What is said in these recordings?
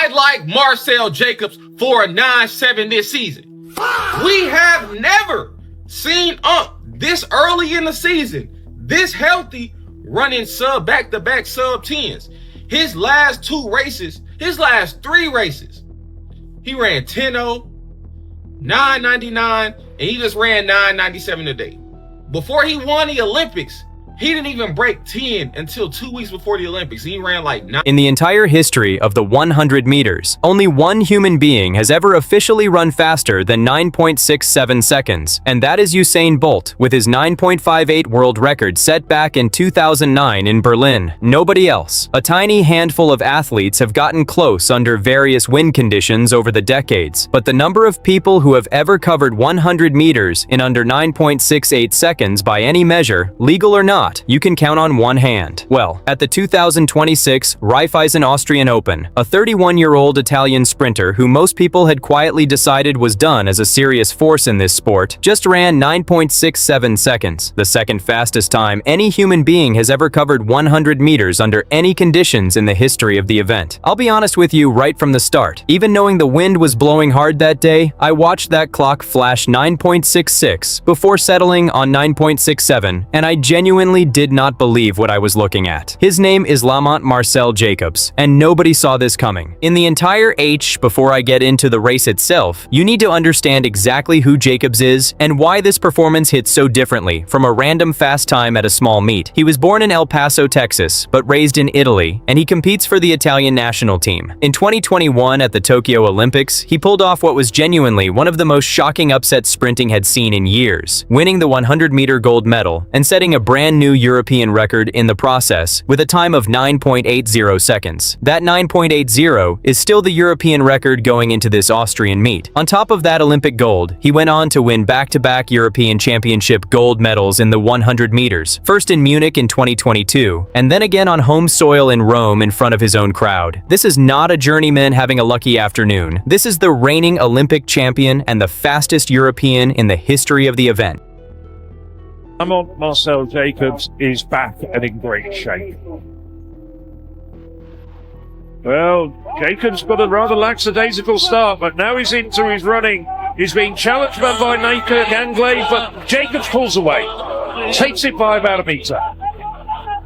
I'd like Marcell Jacobs for a 9-7 this season. We have never seen this early in the season, this healthy, running back-to-back sub 10s. His last last 3 races, he ran 10-0, 9.99, and he just ran 9.97 today. Before he won the Olympics, he didn't even break 10 until 2 weeks before the Olympics. He ran like 9. In the entire history of the 100 meters, only one human being has ever officially run faster than 9.67 seconds, and that is Usain Bolt, with his 9.58 world record set back in 2009 in Berlin. Nobody else. A tiny handful of athletes have gotten close under various wind conditions over the decades, but the number of people who have ever covered 100 meters in under 9.68 seconds by any measure, legal or not, you can count on one hand. Well, at the 2026 Raiffeisen Austrian Open, a 31-year-old Italian sprinter who most people had quietly decided was done as a serious force in this sport just ran 9.67 seconds, the second fastest time any human being has ever covered 100 meters under any conditions in the history of the event. I'll be honest with you right from the start. Even knowing the wind was blowing hard that day, I watched that clock flash 9.66 before settling on 9.67, and I genuinely did not believe what I was looking at. His name is Lamont Marcell Jacobs, and nobody saw this coming. In the entire before I get into the race itself, you need to understand exactly who Jacobs is and why this performance hits so differently from a random fast time at a small meet. He was born in El Paso, Texas, but raised in Italy, and he competes for the Italian national team. In 2021 at the Tokyo Olympics, he pulled off what was genuinely one of the most shocking upsets sprinting had seen in years, winning the 100-meter gold medal and setting a brand new European record in the process with a time of 9.80 seconds. That 9.80 is still the European record going into this Austrian meet. On top of that Olympic gold, he went on to win back-to-back European Championship gold medals in the 100 meters, first in Munich in 2022, and then again on home soil in Rome in front of his own crowd. This is not a journeyman having a lucky afternoon. This is the reigning Olympic champion and the fastest European in the history of the event. Lamont Marcell Jacobs is back and in great shape. Well, Jacobs got a rather lackadaisical start, but now he's into his running. He's being challenged by Naker Ganglade, but Jacobs pulls away. Takes it by about a meter.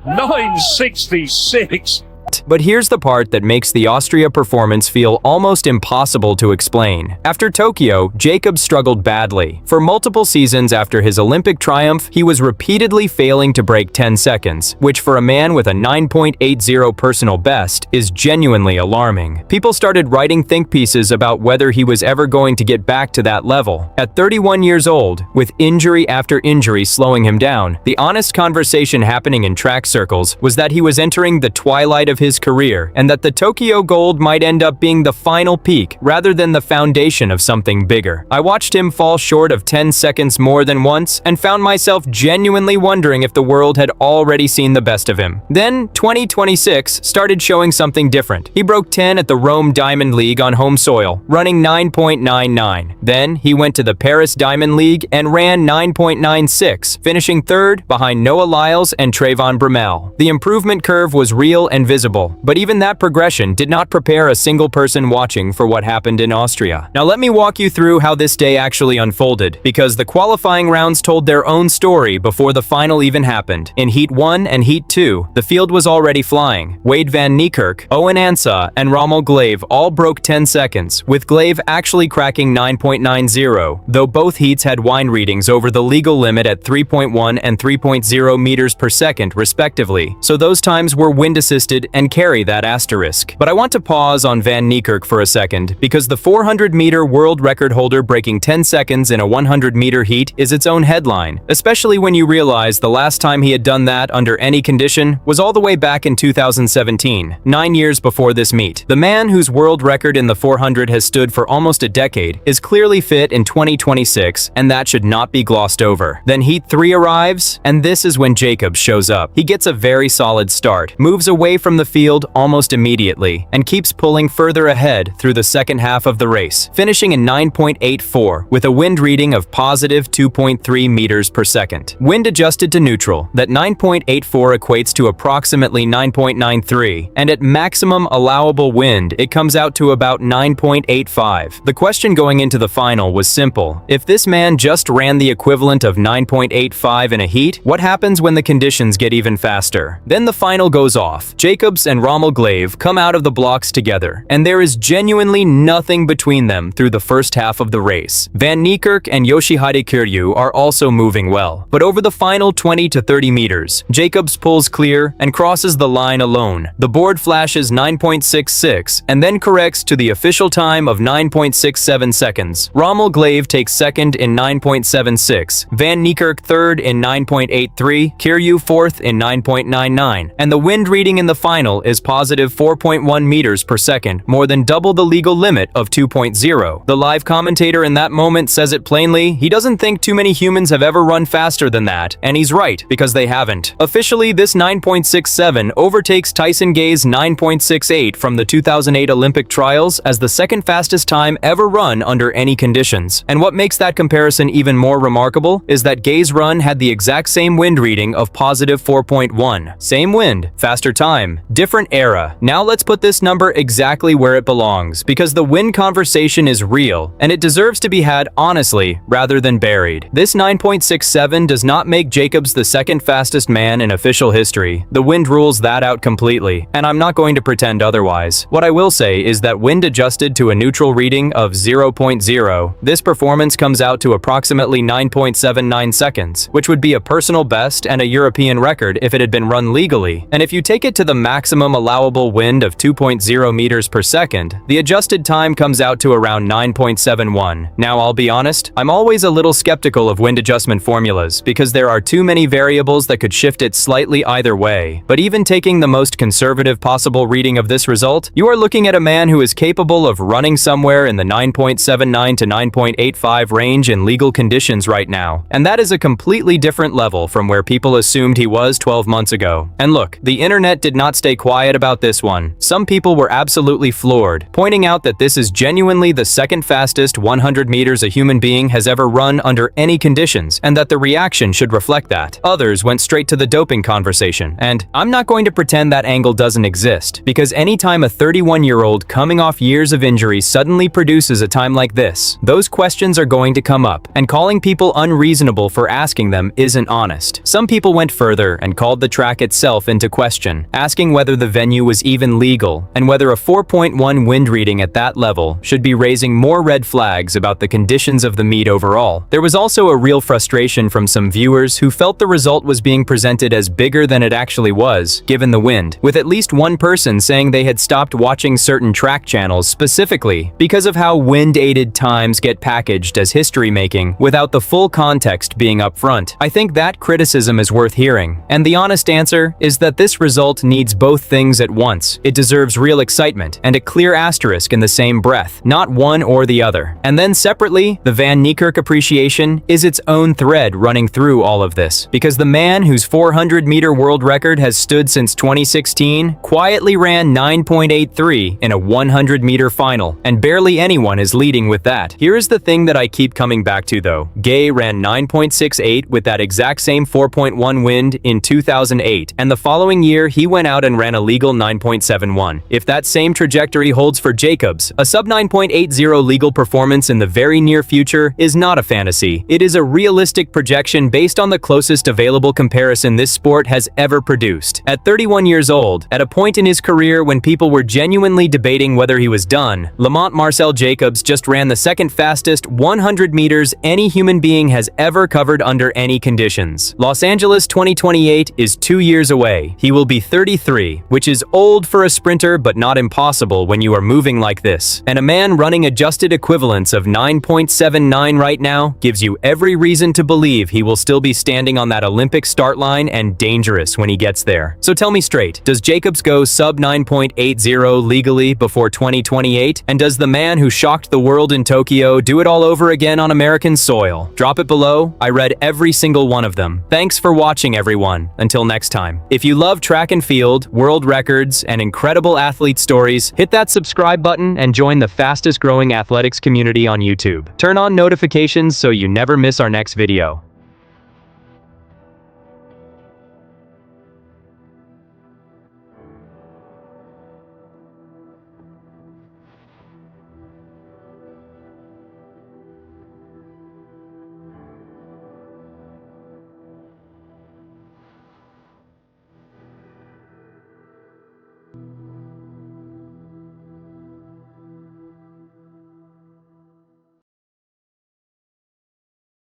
9.66. But here's the part that makes the Austria performance feel almost impossible to explain. After Tokyo, Jacobs struggled badly. For multiple seasons after his Olympic triumph, he was repeatedly failing to break 10 seconds, which for a man with a 9.80 personal best is genuinely alarming. People started writing think pieces about whether he was ever going to get back to that level. At 31 years old, with injury after injury slowing him down, the honest conversation happening in track circles was that he was entering the twilight of his career, and that the Tokyo gold might end up being the final peak rather than the foundation of something bigger. I watched him fall short of 10 seconds more than once and found myself genuinely wondering if the world had already seen the best of him. Then 2026 started showing something different. He broke 10 at the Rome Diamond League on home soil, running 9.99. Then he went to the Paris Diamond League and ran 9.96, finishing third behind Noah Lyles and Trayvon Bromell. The improvement curve was real and visible, but even that progression did not prepare a single person watching for what happened in Austria. Now let me walk you through how this day actually unfolded, because the qualifying rounds told their own story before the final even happened. In Heat 1 and Heat 2, the field was already flying. Wade van Niekerk, Owen Ansah, and Rommel Glave all broke 10 seconds, with Glave actually cracking 9.90, though both heats had wine readings over the legal limit at 3.1 and 3.0 meters per second respectively, so those times were wind-assisted and carry that asterisk. But I want to pause on Van Niekerk for a second, because the 400-meter world record holder breaking 10 seconds in a 100-meter heat is its own headline, especially when you realize the last time he had done that under any condition was all the way back in 2017, 9 years before this meet. The man whose world record in the 400 has stood for almost a decade is clearly fit in 2026, and that should not be glossed over. Then Heat 3 arrives, and this is when Jacobs shows up. He gets a very solid start, moves away from the field field almost immediately and keeps pulling further ahead through the second half of the race, finishing in 9.84 with a wind reading of positive 2.3 meters per second. Wind adjusted to neutral, that 9.84 equates to approximately 9.93, and at maximum allowable wind, it comes out to about 9.85. The question going into the final was simple. If this man just ran the equivalent of 9.85 in a heat, what happens when the conditions get even faster? Then the final goes off. Jacobs and Rommel Glave come out of the blocks together, and there is genuinely nothing between them through the first half of the race. Van Niekerk and Yoshihide Kiryu are also moving well, but over the final 20 to 30 meters, Jacobs pulls clear and crosses the line alone. The board flashes 9.66 and then corrects to the official time of 9.67 seconds. Rommel Glave takes second in 9.76, Van Niekerk third in 9.83, Kiryu fourth in 9.99, and the wind reading in the final is positive 4.1 meters per second, more than double the legal limit of 2.0. The live commentator in that moment says it plainly, he doesn't think too many humans have ever run faster than that, and he's right, because they haven't. Officially, this 9.67 overtakes Tyson Gay's 9.68 from the 2008 Olympic trials as the second fastest time ever run under any conditions. And what makes that comparison even more remarkable is that Gay's run had the exact same wind reading of positive 4.1. Same wind, faster time, different era. Now let's put this number exactly where it belongs, because the wind conversation is real, and it deserves to be had honestly rather than buried. This 9.67 does not make Jacobs the second fastest man in official history. The wind rules that out completely, and I'm not going to pretend otherwise. What I will say is that wind adjusted to a neutral reading of 0.0, this performance comes out to approximately 9.79 seconds, which would be a personal best and a European record if it had been run legally. And if you take it to the maximum allowable wind of 2.0 meters per second, the adjusted time comes out to around 9.71. Now, I'll be honest, I'm always a little skeptical of wind adjustment formulas because there are too many variables that could shift it slightly either way. But even taking the most conservative possible reading of this result, you are looking at a man who is capable of running somewhere in the 9.79 to 9.85 range in legal conditions right now. And that is a completely different level from where people assumed he was 12 months ago. And look, the internet did not stay quiet about this one. Some people were absolutely floored, pointing out that this is genuinely the second fastest 100 meters a human being has ever run under any conditions, and that the reaction should reflect that. Others went straight to the doping conversation, and I'm not going to pretend that angle doesn't exist, because anytime a 31-year-old coming off years of injury suddenly produces a time like this, those questions are going to come up, and calling people unreasonable for asking them isn't honest. Some people went further and called the track itself into question, asking whether the venue was even legal, and whether a 4.1 wind reading at that level should be raising more red flags about the conditions of the meet overall. There was also a real frustration from some viewers who felt the result was being presented as bigger than it actually was, given the wind, with at least one person saying they had stopped watching certain track channels specifically because of how wind-aided times get packaged as history-making without the full context being up front. I think that criticism is worth hearing, and the honest answer is that this result needs both things at once. It deserves real excitement and a clear asterisk in the same breath, not one or the other. And then separately, the Van Niekerk appreciation is its own thread running through all of this, because the man whose 400-meter world record has stood since 2016 quietly ran 9.83 in a 100-meter final, and barely anyone is leading with that. Here is the thing that I keep coming back to though. Gay ran 9.68 with that exact same 4.1 wind in 2008, and the following year he went out and ran a legal 9.71. If that same trajectory holds for Jacobs, a sub 9.80 legal performance in the very near future is not a fantasy. It is a realistic projection based on the closest available comparison this sport has ever produced. At 31 years old, at a point in his career when people were genuinely debating whether he was done, Lamont Marcell Jacobs just ran the second fastest 100 meters any human being has ever covered under any conditions. Los Angeles 2028 is 2 years away. He will be 33, which is old for a sprinter but not impossible when you are moving like this. And a man running adjusted equivalents of 9.79 right now gives you every reason to believe he will still be standing on that Olympic start line and dangerous when he gets there. So tell me straight, does Jacobs go sub 9.80 legally before 2028? And does the man who shocked the world in Tokyo do it all over again on American soil? Drop it below. I read every single one of them. Thanks for watching, everyone. Until next time. If you love track and field, world world records, and incredible athlete stories, hit that subscribe button and join the fastest growing athletics community on YouTube. Turn on notifications so you never miss our next video.